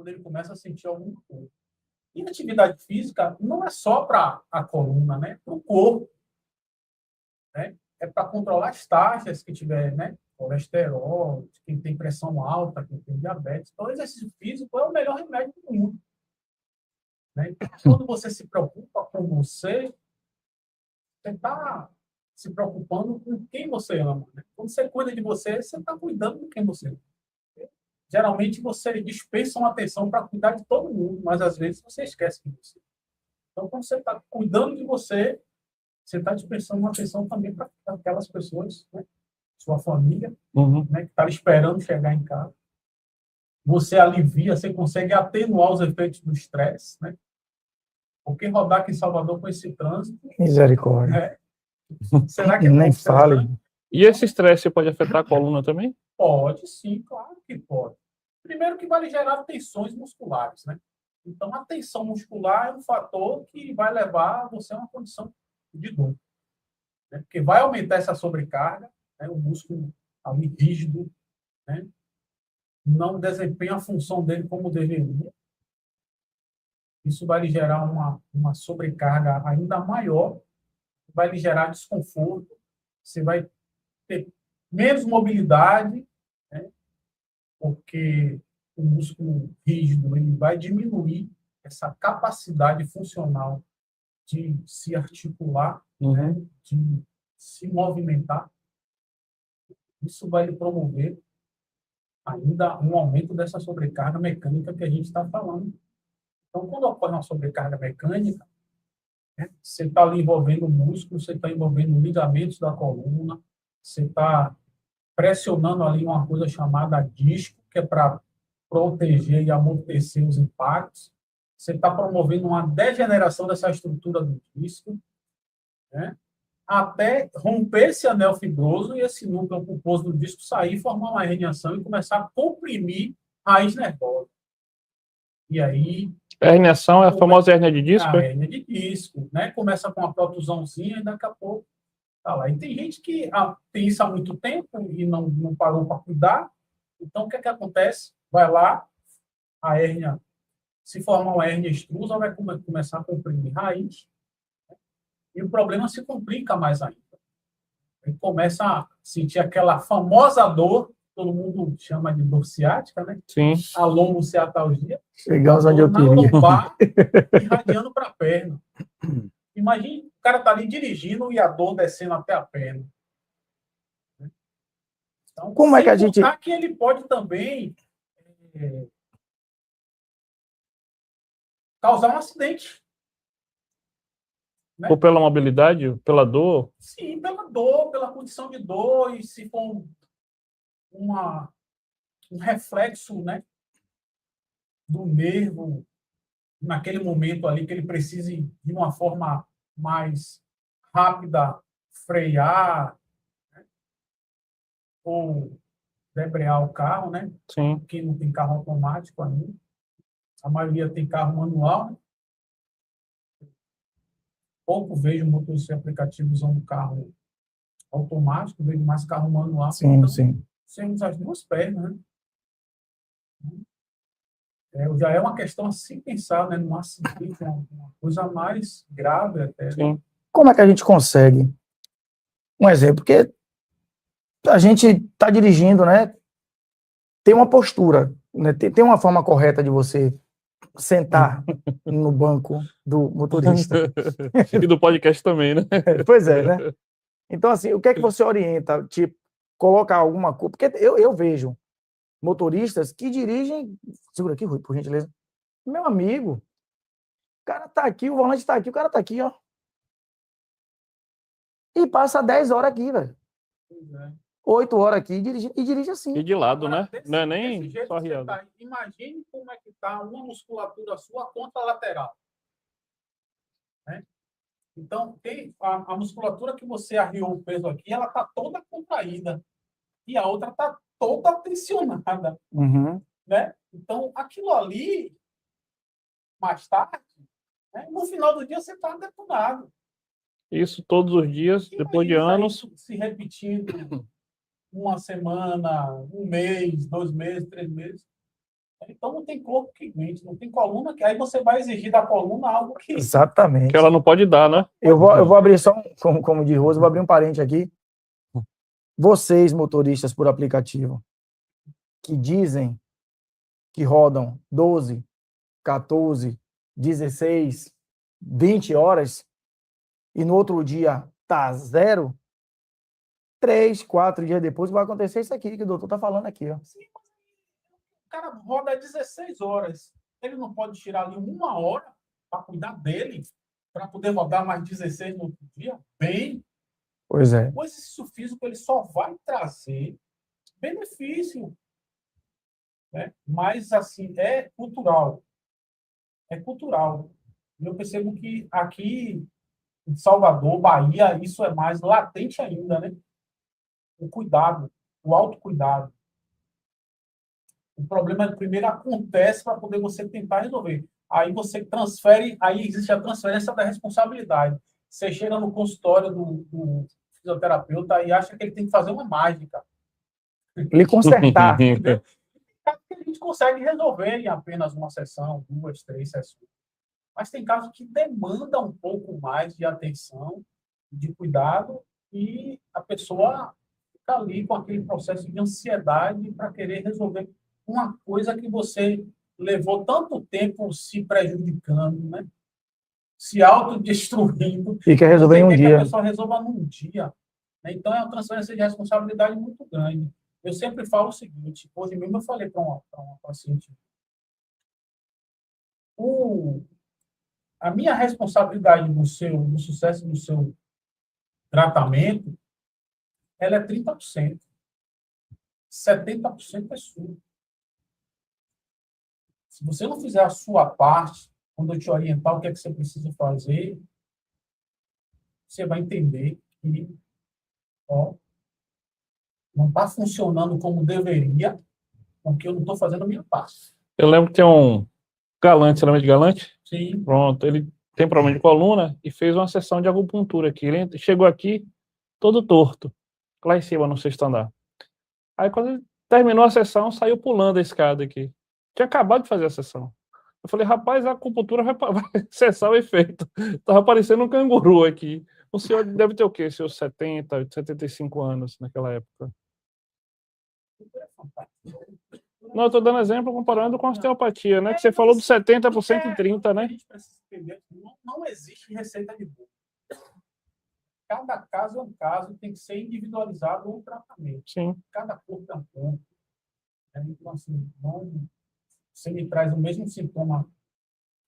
quando ele começa a sentir alguma coisa. E a atividade física não é só para a coluna, né? Para o corpo, né? É para controlar as taxas que tiver, né? Colesterol, quem tem pressão alta, quem tem diabetes. Então, o exercício físico é o melhor remédio do mundo, né? Então, quando você se preocupa com você está se preocupando com quem você ama, né? Quando você cuida de você, você está cuidando de quem você ama. Geralmente, você dispensa uma atenção para cuidar de todo mundo, mas às vezes você esquece de você. Então, quando você está cuidando de você, você está dispensando uma atenção também para aquelas pessoas, né? Sua família, né? Que está esperando chegar em casa. Você alivia, você consegue atenuar os efeitos do estresse, né? Porque rodar aqui em Salvador com esse trânsito... Misericórdia. Né? Será que é nem fale. E esse estresse pode afetar a coluna também? Pode, sim, claro que pode. Primeiro que vai gerar tensões musculares, né? Então, a tensão muscular é um fator que vai levar você a uma condição de dor, né? Porque vai aumentar essa sobrecarga, né? O músculo ali rígido, né? Não desempenha a função dele como deveria. Isso vai lhe gerar uma sobrecarga ainda maior, vai lhe gerar desconforto, você vai ter menos mobilidade, né? Porque o músculo rígido ele vai diminuir essa capacidade funcional de se articular, né? De se movimentar. Isso vai lhe promover ainda um aumento dessa sobrecarga mecânica que a gente está falando. Então, quando ocorre uma sobrecarga mecânica, né, você está ali envolvendo o músculo, você está envolvendo ligamentos da coluna, você está pressionando ali uma coisa chamada disco, que é para proteger e amortecer os impactos. Você está promovendo uma degeneração dessa estrutura do disco, né, até romper esse anel fibroso e esse núcleo pulposo do disco sair, formar uma herniação e começar a comprimir a raiz nervosa. E aí... A herniação é a famosa hérnia de disco? A hérnia de disco, né? Começa com uma protusãozinha e daqui a pouco tá lá. E tem gente que tem isso há muito tempo e não parou para cuidar. Então, o que é que acontece? Vai lá, a hérnia, se formar uma hérnia extrusa, vai começar a comprimir raiz, né? E o problema se complica mais ainda. Ele começa a sentir aquela famosa dor, todo mundo chama de dor ciática, né? Sim. A lombociatalgia. Chegamos onde eu queria. Lombar, irradiando para a perna. Imagine, o cara está ali dirigindo e a dor descendo até a perna. Então, como é que a gente... que ele pode também causar um acidente. Né? Ou pela mobilidade, pela dor? Sim, pela dor, pela condição de dor, e se for um reflexo, né, do nervo, naquele momento ali, que ele precise, de uma forma mais rápida, frear, né, ou debrear o carro, né? Sim. Quem não tem carro automático ainda. A maioria tem carro manual, né? Pouco vejo motoristas de aplicativo usando carro automático, vejo mais carro manual. Sim, então, sim. você usa as duas pernas, né? Já é uma questão a se pensar, né, num acidente, uma coisa mais grave até. Sim. Como é que a gente consegue? Um exemplo, porque a gente está dirigindo, né? Tem uma postura, né? Tem uma forma correta de você sentar no banco do motorista. E do podcast também, né? Pois é, né? Então, assim, o que é que você orienta? Tipo, colocar alguma coisa... Porque eu vejo motoristas que dirigem... Segura aqui, Rui, por gentileza. Meu amigo, o cara tá aqui, o volante tá aqui, o cara tá aqui, ó. E passa 10 horas aqui, velho. 8 horas aqui e dirige assim. E de lado, Agora, né? Não é nem só riado. Tá, imagine como é que está uma musculatura sua contralateral. Né? Então, a musculatura que você arriou o peso aqui, ela está toda contraída. E a outra está toda tensionada. Uhum. Né? Então, aquilo ali, mais tarde, né, no final do dia, você está detonado. Isso todos os dias, depois de anos. Se repetindo uma semana, um mês, 2 meses, 3 meses. Então não tem corpo que aguente, não tem coluna, que aí você vai exigir da coluna algo que Exatamente. Que ela não pode dar, né? Eu vou abrir só, como diz Rosa, eu vou abrir um parente aqui. Vocês, motoristas por aplicativo, que dizem que rodam 12, 14, 16, 20 horas e no outro dia tá zero, 3, 4 dias depois vai acontecer isso aqui que o doutor tá falando aqui, ó. sim, mas o cara roda 16 horas. Ele não pode tirar ali 1 hora para cuidar dele, para poder rodar mais 16 no outro dia? Bem, Pois é. o exercício físico ele só vai trazer benefício, né? Mas, assim, é cultural. É cultural. E eu percebo que aqui em Salvador, Bahia, isso é mais latente ainda, né? O cuidado, o autocuidado. O problema primeiro acontece para poder você tentar resolver. Aí você transfere, aí existe a transferência da responsabilidade. Você chega no consultório do fisioterapeuta e acha que ele tem que fazer uma mágica. Ele consertar. Entendeu? Que a gente consegue resolver em apenas uma sessão, 2, 3 sessões. Mas tem casos que demandam um pouco mais de atenção, de cuidado, e a pessoa fica ali com aquele processo de ansiedade para querer resolver uma coisa que você levou tanto tempo se prejudicando, né? Se autodestruindo. E quer resolver em um Você quer que dia. a pessoa resolva num dia, né? Então, é uma transferência de responsabilidade muito grande. Eu sempre falo o seguinte, hoje mesmo eu falei para uma paciente, a minha responsabilidade no sucesso do seu tratamento, ela é 30%. 70% é sua. Se você não fizer a sua parte, quando eu te orientar o que é que você precisa fazer, você vai entender que não está funcionando como deveria, porque eu não estou fazendo a minha parte. Eu lembro que tem um Galante, você lembra de Galante? Sim. Pronto, ele tem problema de coluna e fez uma sessão de acupuntura aqui. Ele chegou aqui todo torto, lá em cima, no 6º andar. Aí quando ele terminou a sessão, saiu pulando a escada aqui. Tinha acabado de fazer a sessão. Eu falei, rapaz, a acupuntura vai cessar o efeito. Tava parecendo um canguru aqui. O senhor deve ter o quê? Seus 70, 75 anos naquela época. Não, eu estou dando exemplo comparando com a osteopatia, né? Que você falou do 70% e 30%, né? A gente precisa entender que não existe receita de bolo. Cada caso é um caso, tem que ser individualizado o tratamento. Sim. Cada corpo é um corpo. Então, assim, você me traz o mesmo sintoma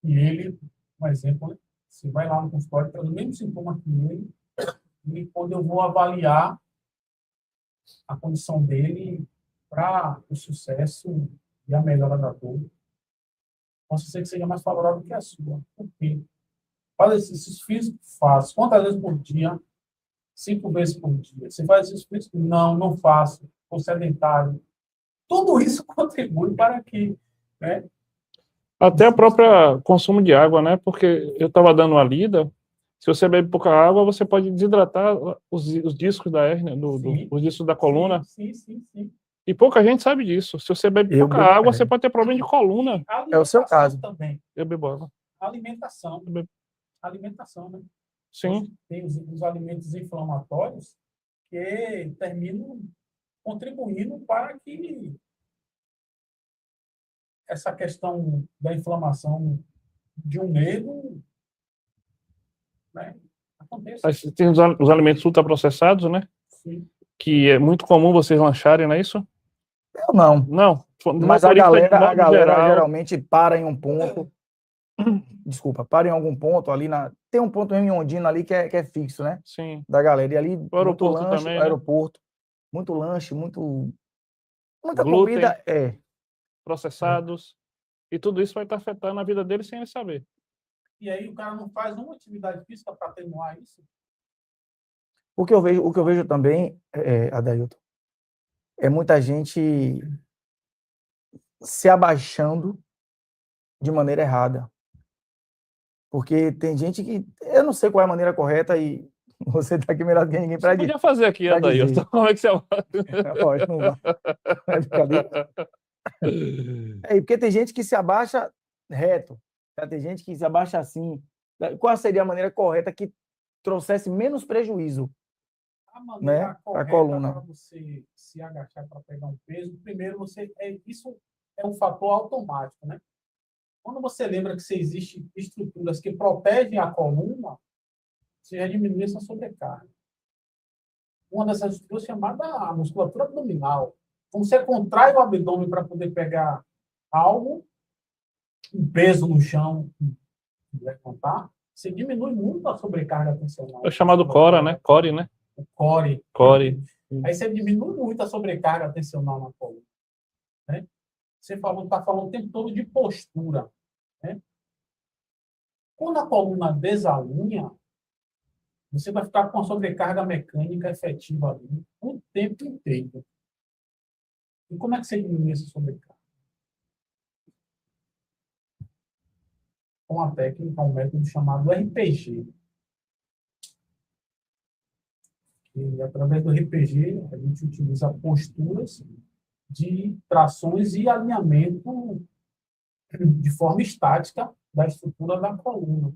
que ele, um exemplo, né? Você vai lá no consultório, traz o mesmo sintoma que ele, e quando eu vou avaliar a condição dele para o sucesso e a melhora da dor, possa ser que seja mais favorável que a sua. Por quê? Faz exercícios físicos? Faz. Quantas vezes por dia? 5 vezes por dia. Você faz exercício físico? Não, não faço. Sou sedentário. Tudo isso contribui para que, né? Até o próprio consumo de água, né? Porque eu estava dando uma lida, se você bebe pouca água, você pode desidratar os discos da hérnia, os discos da coluna. Sim. E pouca gente sabe disso. Se você bebe pouca água, você pode ter problema de coluna. É o seu caso. Também. Eu bebo água. Alimentação. Alimentação, né? Sim. Tem os alimentos inflamatórios que terminam contribuindo para que essa questão da inflamação de um nervo, né, aconteça. Tem os alimentos ultraprocessados, né? Sim. Que é muito comum vocês lancharem, não é isso? Eu não. Não. Mas a galera geralmente para em um ponto. Desculpa, para em algum ponto ali tem um ponto em Ondina ali que é fixo, né? Sim. Da galera. E ali, o aeroporto muito lanche, também, aeroporto, muito lanche, muita glúten, comida, processados. E tudo isso vai estar afetando a vida dele sem ele saber. E aí o cara não faz uma atividade física para atenuar isso? O que eu vejo também, Adailton, é muita gente se abaixando de maneira errada. Porque tem gente que... Eu não sei qual é a maneira correta e você está aqui melhor do que ninguém para dizer. Podia fazer aqui, Adailton. Como é que você... Não vai. É brincadeira. Porque tem gente que se abaixa reto, tá? Tem gente que se abaixa assim. Qual seria a maneira correta que trouxesse menos prejuízo, A maneira né, para a correta coluna? para você se agachar para pegar um peso, primeiro isso é um fator automático, né? Quando você lembra que existem estruturas que protegem a coluna, você já diminui essa sobrecarga. Uma dessas estruturas é chamada a musculatura abdominal. Então, você contrai o abdômen para poder pegar algo, um peso no chão, levantar, você diminui muito a sobrecarga tensional. É o chamado Cora, né? Core, né? O core. Core. Aí você diminui muito a sobrecarga tensional na coluna. Né? Você está falando o tempo todo de postura. Né? Quando a coluna desalinha, você vai ficar com a sobrecarga mecânica efetiva ali o tempo inteiro. E como é que você diminui essa sobrecarga? Com uma técnica, um método chamado RPG. E, através do RPG, a gente utiliza posturas de trações e alinhamento de forma estática da estrutura da coluna.